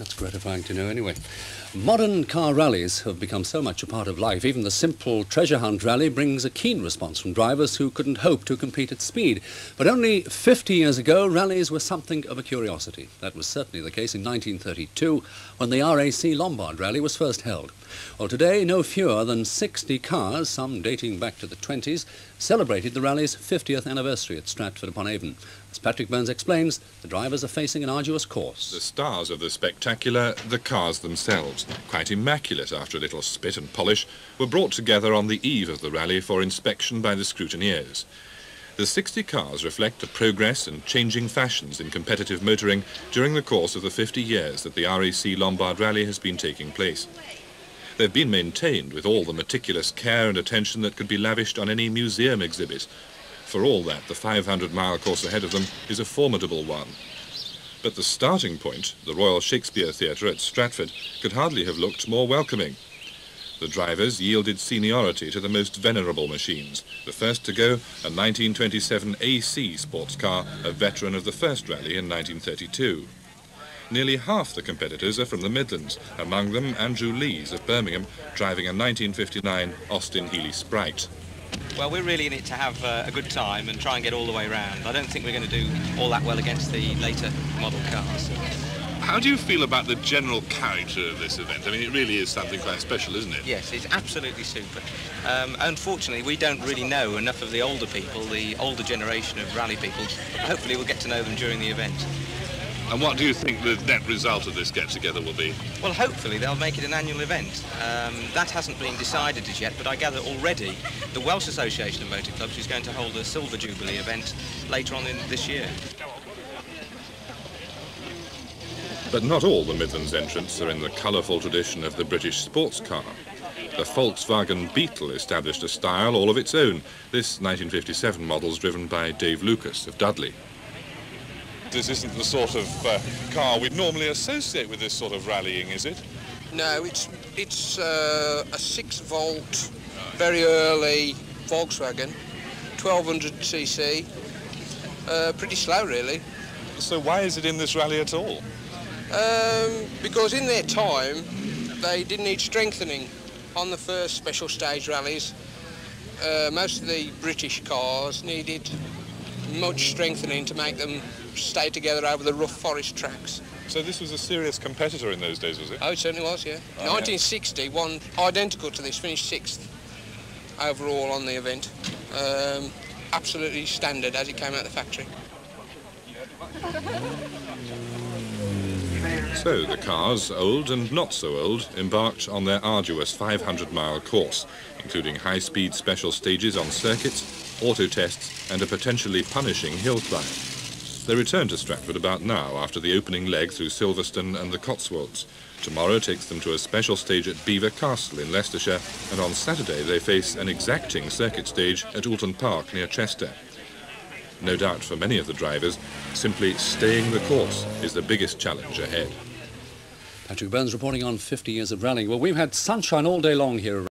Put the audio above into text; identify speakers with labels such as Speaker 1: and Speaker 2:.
Speaker 1: That's gratifying to know anyway. Modern car rallies have become so much a part of life. Even the simple treasure hunt rally brings a keen response from drivers who couldn't hope to compete at speed. But only 50 years ago, rallies were something of a curiosity. That was certainly the case in 1932, when the RAC Lombard Rally was first held. Well, today, no fewer than 60 cars, some dating back to the 20s, celebrated the rally's 50th anniversary at Stratford-upon-Avon. As Patrick Burns explains, the drivers are facing an arduous course.
Speaker 2: The stars of the spectacular, the cars themselves, quite immaculate after a little spit and polish, were brought together on the eve of the rally for inspection by the scrutineers. The 60 cars reflect the progress and changing fashions in competitive motoring during the course of the 50 years that the RAC Lombard Rally has been taking place. They've been maintained with all the meticulous care and attention that could be lavished on any museum exhibit. For all that, the 500-mile course ahead of them is a formidable one. But the starting point, the Royal Shakespeare Theatre at Stratford, could hardly have looked more welcoming. The drivers yielded seniority to the most venerable machines. The first to go, a 1927 AC sports car, a veteran of the first rally in 1932. Nearly half the competitors are from the Midlands, among them Andrew Lees of Birmingham, driving a 1959 Austin Healey Sprite.
Speaker 3: Well, we're really in it to have a good time and try and get all the way round. I don't think we're going to do all that well against the later model cars.
Speaker 2: How do you feel about the general character of this event? I mean, it really is something quite special, isn't it?
Speaker 3: Yes, it's absolutely super. Unfortunately, we don't really know enough of the older people, the older generation of rally people. Hopefully we'll get to know them during the event.
Speaker 2: And what do you think the net result of this get-together will be?
Speaker 3: Well, hopefully they'll make it an annual event. That hasn't been decided as yet, but I gather already the Welsh Association of Motor Clubs is going to hold a Silver Jubilee event later on in this year.
Speaker 2: But not all the Midlands entrants are in the colourful tradition of the British sports car. The Volkswagen Beetle established a style all of its own. This 1957 model's driven by Dave Lucas of Dudley. This isn't the sort of car we'd normally associate with this sort of rallying, is it?
Speaker 4: No, it's a 6-volt, very early Volkswagen, 1200cc, pretty slow really.
Speaker 2: So why is it in this rally at all?
Speaker 4: Because in their time they didn't need strengthening on the first special stage rallies. Most of the British cars needed much strengthening to make them stay together over the rough forest tracks.
Speaker 2: So this was a serious competitor in those days, was it?
Speaker 4: Oh, it certainly was, yeah. 1960, one identical to this, finished 6th overall on the event. Absolutely standard as it came out of the factory.
Speaker 2: So the cars, old and not so old, embarked on their arduous 500-mile course, including high-speed special stages on circuits, auto tests and a potentially punishing hill climb. They return to Stratford about now after the opening leg through Silverstone and the Cotswolds. Tomorrow takes them to a special stage at Belvoir Castle in Leicestershire, and on Saturday they face an exacting circuit stage at Oulton Park near Chester. No doubt for many of the drivers, simply staying the course is the biggest challenge ahead.
Speaker 1: Patrick Burns reporting on 50 years of rallying. Well, we've had sunshine all day long here.